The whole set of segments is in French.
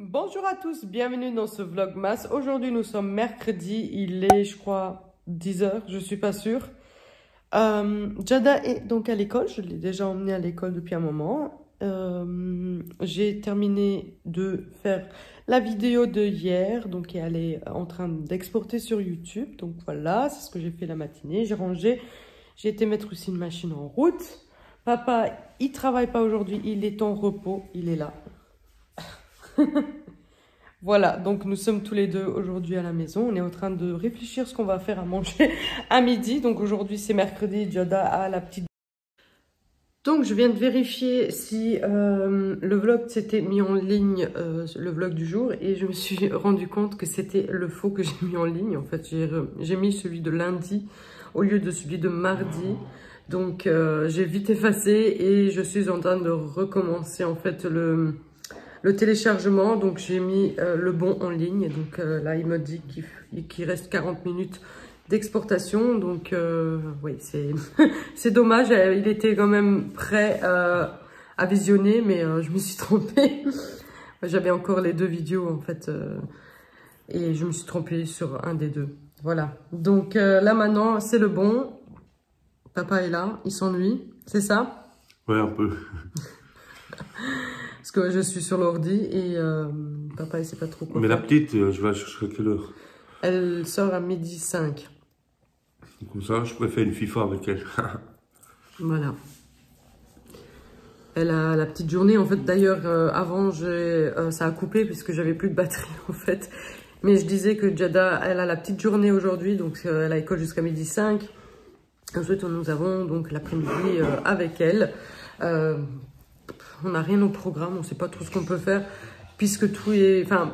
Bonjour à tous, bienvenue dans ce vlogmas. Aujourd'hui nous sommes mercredi, il est je crois 10 h, je suis pas sûre. Jada est donc à l'école, je l'ai déjà emmenée à l'école depuis un moment. J'ai terminé de faire la vidéo de hier, donc elle est en train d'exporter sur YouTube. Donc voilà, c'est ce que j'ai fait la matinée, j'ai rangé, j'ai été mettre aussi une machine en route. Papa, il travaille pas aujourd'hui, il est en repos, il est là. Voilà, donc nous sommes tous les deux aujourd'hui à la maison. On est en train de réfléchir ce qu'on va faire à manger à midi. Donc aujourd'hui c'est mercredi, Jada a la petite... Donc je viens de vérifier si le vlog s'était mis en ligne, le vlog du jour. Et je me suis rendu compte que c'était le faux que j'ai mis en ligne. En fait j'ai mis celui de lundi au lieu de celui de mardi. Donc j'ai vite effacé et je suis en train de recommencer en fait le téléchargement. Donc j'ai mis le bon en ligne. Donc là il me dit qu'il reste 40 minutes d'exportation. Donc oui, c'est dommage. Il était quand même prêt à visionner, mais je me suis trompée. J'avais encore les deux vidéos en fait et je me suis trompée sur un des deux. Voilà, donc là maintenant c'est le bon. Papa est là, il s'ennuie, c'est ça? Ouais, un peu. Parce que je suis sur l'ordi et papa il sait pas trop quoi. Mais la petite, je vais la chercher à quelle heure? Elle sort à 12h05. Comme ça, je pourrais faire une FIFA avec elle. Voilà. Elle a la petite journée. En fait, d'ailleurs, avant, ça a coupé puisque j'avais plus de batterie en fait. Mais je disais que Jada, elle a la petite journée aujourd'hui. Donc, elle a école jusqu'à 12h05. Ensuite, nous avons donc l'après-midi avec elle. On n'a rien au programme, on ne sait pas trop ce qu'on peut faire, puisque tout est... Enfin,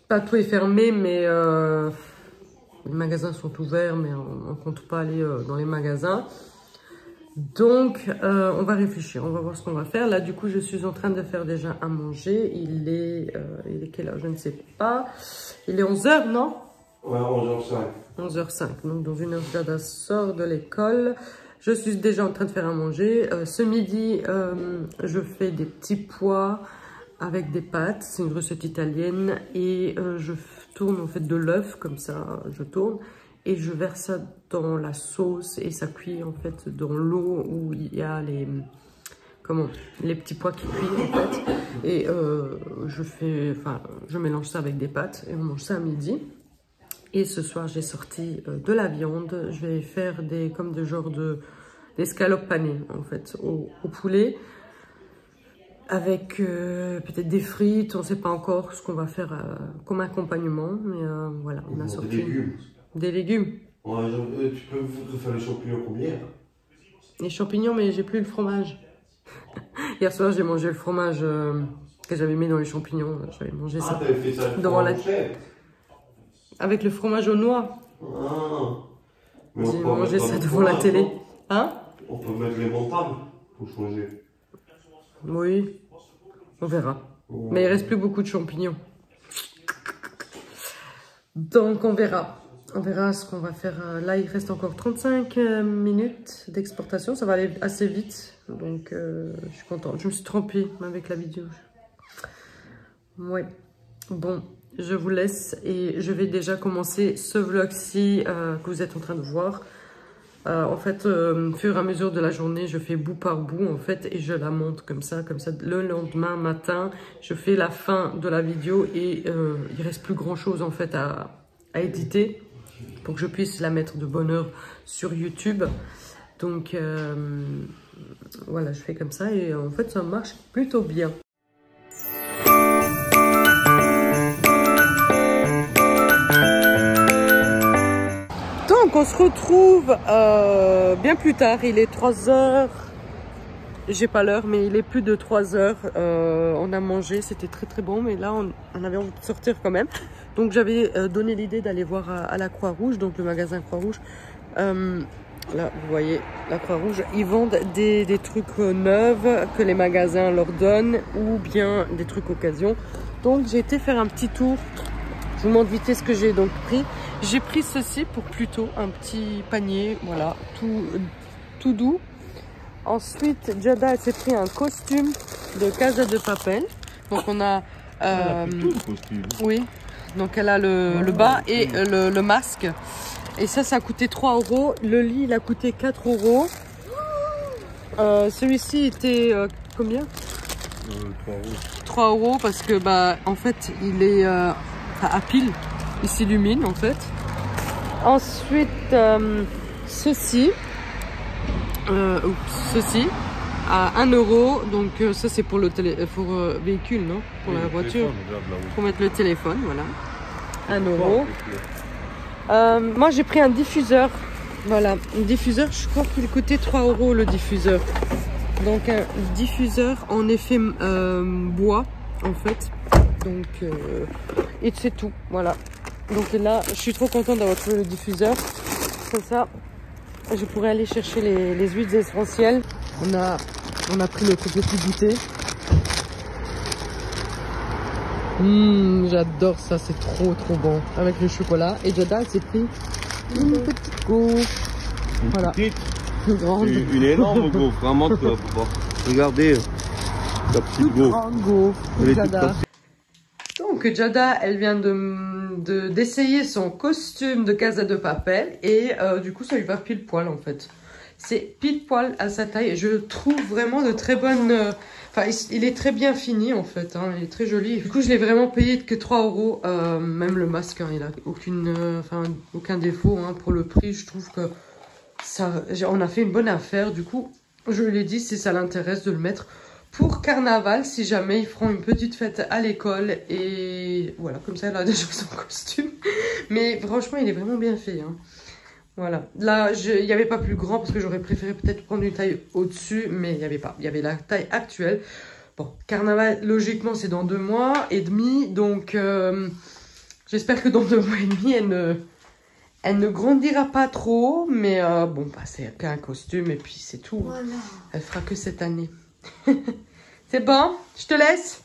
pas tout est fermé, mais les magasins sont ouverts, mais on ne compte pas aller dans les magasins. Donc, on va réfléchir, on va voir ce qu'on va faire. Là, du coup, je suis en train de faire déjà à manger. Il est quelle heure? Je ne sais pas. Il est 11 h, non? Ouais, 11h05. 11h05, donc dans une heure, Jada sort de l'école. Je suis déjà en train de faire à manger. Ce midi, je fais des petits pois avec des pâtes. C'est une recette italienne. Et je tourne en fait de l'œuf, comme ça, je tourne. Et je verse ça dans la sauce et ça cuit en fait dans l'eau où il y a les petits pois qui cuisent en fait. Et je mélange ça avec des pâtes et on mange ça à midi. Et ce soir, j'ai sorti de la viande. Je vais faire des escalopes panées, en fait, au poulet. Avec peut-être des frites. On ne sait pas encore ce qu'on va faire comme accompagnement. Mais voilà, on a sorti... Des légumes. Des légumes. Ouais, tu peux faire les champignons combien? Les champignons, mais j'ai plus le fromage. Hier soir, j'ai mangé le fromage que j'avais mis dans les champignons. J'avais mangé ça. Ah, t'avais fait ça devant la... Avec le fromage aux noix. Ah. J'ai mangé ça devant la télé. Hein? On peut mettre les montables pour changer. Oui, on verra. Ouais. Mais il reste plus beaucoup de champignons. Donc on verra. On verra ce qu'on va faire. Là, il reste encore 35 minutes d'exportation. Ça va aller assez vite. Donc je suis contente. Je me suis trompée avec la vidéo. Ouais. Bon. Je vous laisse et je vais déjà commencer ce vlog-ci que vous êtes en train de voir. En fait, au fur et à mesure de la journée, je fais bout par bout en fait et je la monte comme ça. Le lendemain matin, je fais la fin de la vidéo et il reste plus grand-chose en fait à éditer pour que je puisse la mettre de bonne heure sur YouTube. Donc voilà, je fais comme ça et en fait, ça marche plutôt bien. Donc on se retrouve bien plus tard, il est 3h, j'ai pas l'heure, mais il est plus de 3 heures. On a mangé, c'était très très bon, mais là on avait envie de sortir quand même. Donc j'avais donné l'idée d'aller voir à la Croix-Rouge, donc le magasin Croix-Rouge. Là, vous voyez, la Croix-Rouge, ils vendent des trucs neufs que les magasins leur donnent ou bien des trucs occasion. Donc j'ai été faire un petit tour. Je vous montre vite fait ce que j'ai donc pris. J'ai pris ceci pour plutôt un petit panier, voilà, tout doux. Ensuite, Giada s'est pris un costume de Casa de Papel. Donc on a... Elle a pris tout le costume. Oui, donc elle a le bas et le masque. Et ça a coûté 3 euros. Le lit, il a coûté 4 euros. Celui-ci était combien 3 euros. 3 euros parce que, bah, en fait, il est à pile. Il s'illumine, en fait. Ensuite, ceci. Ceci à 1 euro. Donc, ça, c'est pour le véhicule, non? Pour la voiture. Pour mettre le téléphone, voilà. 1 euro. Moi j'ai pris un diffuseur, voilà, un diffuseur, je crois qu'il coûtait 3 euros le diffuseur. Donc un diffuseur en effet bois en fait, donc et c'est tout, voilà. Donc là je suis trop contente d'avoir trouvé le diffuseur, comme ça je pourrais aller chercher les huiles essentielles. On a pris notre petit goûter. J'adore ça, c'est trop bon avec le chocolat. Et Giada s'est pris une petite gaufre. Voilà, une grande. Une énorme gaufre, vraiment tu vas pouvoir regarder la petite gaufre. Grande gaufre. Giada. Donc Giada, elle vient d'essayer son costume de Casa de Papel et du coup ça lui va pile poil en fait. C'est pile poil à sa taille. Je le trouve vraiment de très bonne. Enfin, il est très bien fini en fait, hein, il est très joli. Du coup, je l'ai vraiment payé que 3 euros. Même le masque, hein, il a aucun défaut hein, pour le prix. Je trouve que on a fait une bonne affaire. Du coup, je lui ai dit si ça l'intéresse de le mettre pour carnaval, si jamais ils feront une petite fête à l'école. Et voilà, comme ça, elle a déjà son costume. Mais franchement, il est vraiment bien fait. Hein. Voilà, là il n'y avait pas plus grand parce que j'aurais préféré peut-être prendre une taille au-dessus, mais il n'y avait pas, il y avait la taille actuelle. Bon, carnaval logiquement c'est dans 2 mois et demi, donc j'espère que dans 2 mois et demi elle ne grandira pas trop, mais bon bah c'est qu'un costume et puis c'est tout. Voilà. Elle fera que cette année. C'est bon, je te laisse.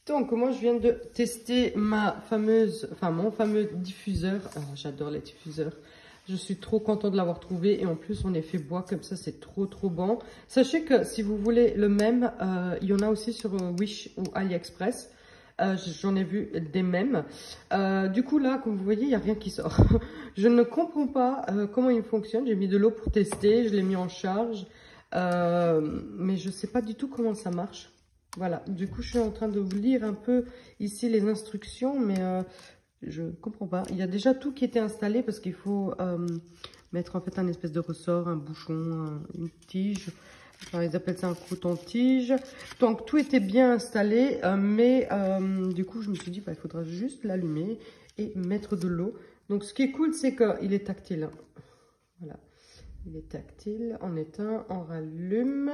Donc moi je viens de tester mon fameux diffuseur. Oh, j'adore les diffuseurs. Je suis trop contente de l'avoir trouvé et en plus en effet bois comme ça c'est trop bon. Sachez que si vous voulez le même, il y en a aussi sur Wish ou AliExpress. J'en ai vu des mêmes. Du coup là comme vous voyez il n'y a rien qui sort. Je ne comprends pas comment il fonctionne. J'ai mis de l'eau pour tester, je l'ai mis en charge. Mais je sais pas du tout comment ça marche. Voilà, du coup je suis en train de vous lire un peu ici les instructions, mais je comprends pas. Il y a déjà tout qui était installé parce qu'il faut mettre en fait un espèce de ressort, un bouchon, une tige. Enfin, ils appellent ça un coton-tige. Donc tout était bien installé, mais du coup je me suis dit bah, il faudra juste l'allumer et mettre de l'eau. Donc ce qui est cool c'est qu'il est tactile. Hein. Voilà, il est tactile. On éteint, on rallume.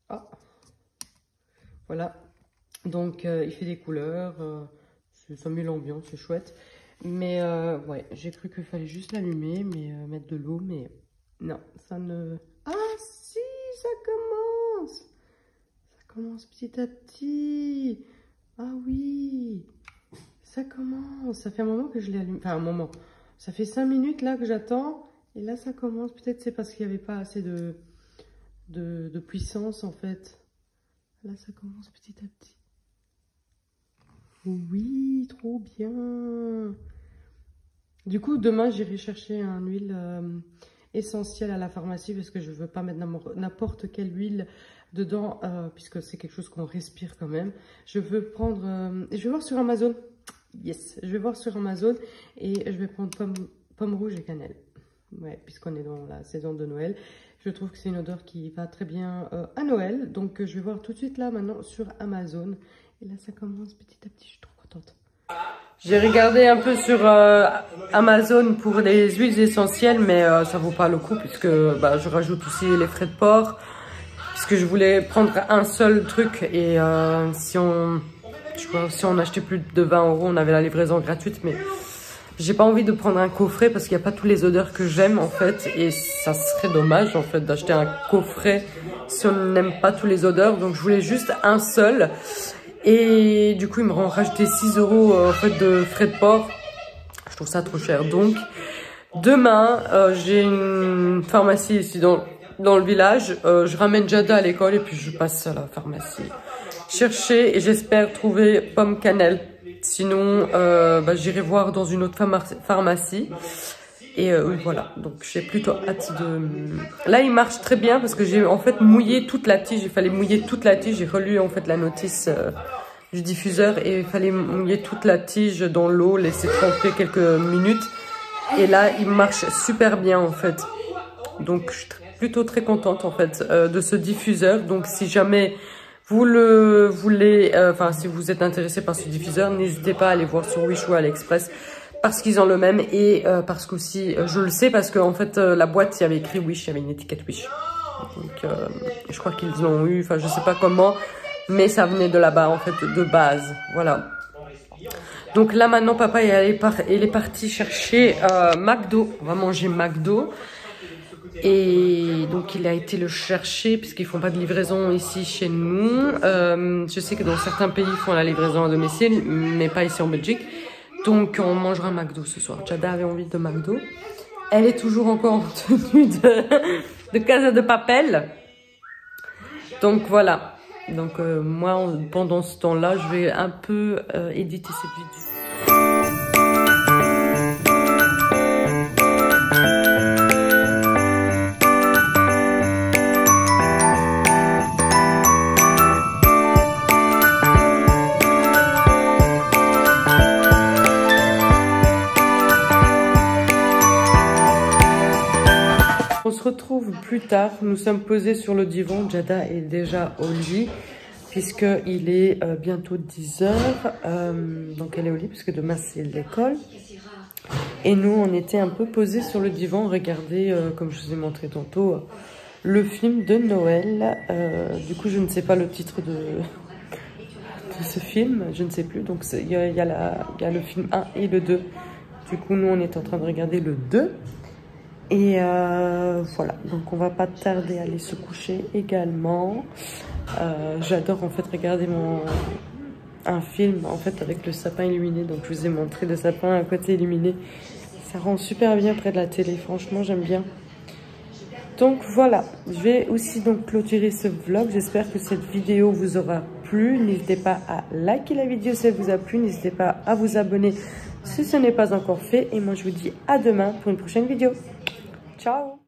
Oh. Voilà, donc il fait des couleurs, ça met l'ambiance, c'est chouette. Mais ouais, j'ai cru qu'il fallait juste l'allumer, mais mettre de l'eau, mais non, ça ne... Ah si, ça commence! Ça commence petit à petit. Ah oui, ça commence. Ça fait un moment que je l'ai allumé, enfin un moment. Ça fait 5 minutes là que j'attends, et là ça commence. Peut-être c'est parce qu'il n'y avait pas assez de puissance en fait. Là, ça commence petit à petit. Oui, trop bien. Du coup, demain, j'irai chercher une huile essentielle à la pharmacie parce que je ne veux pas mettre n'importe quelle huile dedans puisque c'est quelque chose qu'on respire quand même. Je veux prendre... je vais voir sur Amazon. Yes, je vais voir sur Amazon et je vais prendre pomme rouge et cannelle. Ouais, puisqu'on est dans la saison de Noël. Je trouve que c'est une odeur qui va très bien à Noël. Donc, je vais voir tout de suite là, maintenant, sur Amazon. Et là, ça commence petit à petit. Je suis trop contente. J'ai regardé un peu sur Amazon pour les huiles essentielles, mais ça vaut pas le coup puisque bah, je rajoute aussi les frais de port. Puisque je voulais prendre un seul truc et si on achetait plus de 20 €, on avait la livraison gratuite. Mais j'ai pas envie de prendre un coffret parce qu'il n'y a pas toutes les odeurs que j'aime en fait. Et ça serait dommage en fait d'acheter un coffret si on n'aime pas toutes les odeurs. Donc je voulais juste un seul. Et du coup, ils m'ont rajouté 6 € en fait, de frais de port. Je trouve ça trop cher. Donc, demain, j'ai une pharmacie ici dans le village. Je ramène Jada à l'école et puis je passe à la pharmacie chercher. Et j'espère trouver pomme cannelle. Sinon, bah, j'irai voir dans une autre pharmacie. Et oui, voilà, donc j'ai plutôt hâte de... Là, il marche très bien parce que j'ai en fait mouillé toute la tige. Il fallait mouiller toute la tige. J'ai relu en fait la notice du diffuseur et il fallait mouiller toute la tige dans l'eau, laisser tremper quelques minutes. Et là, il marche super bien en fait. Donc, je suis plutôt très contente en fait de ce diffuseur. Donc, si jamais vous le voulez, enfin, si vous êtes intéressé par ce diffuseur, n'hésitez pas à aller voir sur Wish ou AliExpress. Parce qu'ils ont le même et parce qu'aussi, je le sais parce qu'en fait, la boîte, il y avait écrit Wish, il y avait une étiquette Wish. Donc, je crois qu'ils l'ont eu, enfin, je sais pas comment, mais ça venait de là-bas, en fait, de base. Voilà. Donc là, maintenant, papa, il est parti chercher McDo. On va manger McDo. Et donc, il a été le chercher puisqu'ils font pas de livraison ici chez nous. Je sais que dans certains pays, ils font la livraison à domicile, mais pas ici en Belgique. Donc, on mangera un McDo ce soir. Jada avait envie de McDo. Elle est toujours encore en tenue de Casa de Papel. Donc, voilà. Donc, moi, pendant ce temps-là, je vais un peu éditer cette vidéo. On se retrouve plus tard, nous sommes posés sur le divan, Jada est déjà au lit puisqu'il est bientôt 10 h. Donc elle est au lit puisque demain c'est l'école. Et nous on était un peu posés sur le divan, regardez comme je vous ai montré tantôt le film de Noël. Du coup je ne sais pas le titre de ce film, je ne sais plus. Donc il y a le film 1 et le 2. Du coup nous on est en train de regarder le 2. Et voilà, donc on va pas tarder à aller se coucher également. J'adore en fait regarder un film en fait avec le sapin illuminé. Donc je vous ai montré le sapin à côté illuminé. Ça rend super bien près de la télé, franchement j'aime bien. Donc voilà, je vais aussi donc clôturer ce vlog. J'espère que cette vidéo vous aura plu. N'hésitez pas à liker la vidéo si elle vous a plu. N'hésitez pas à vous abonner si ce n'est pas encore fait. Et moi je vous dis à demain pour une prochaine vidéo. Ciao!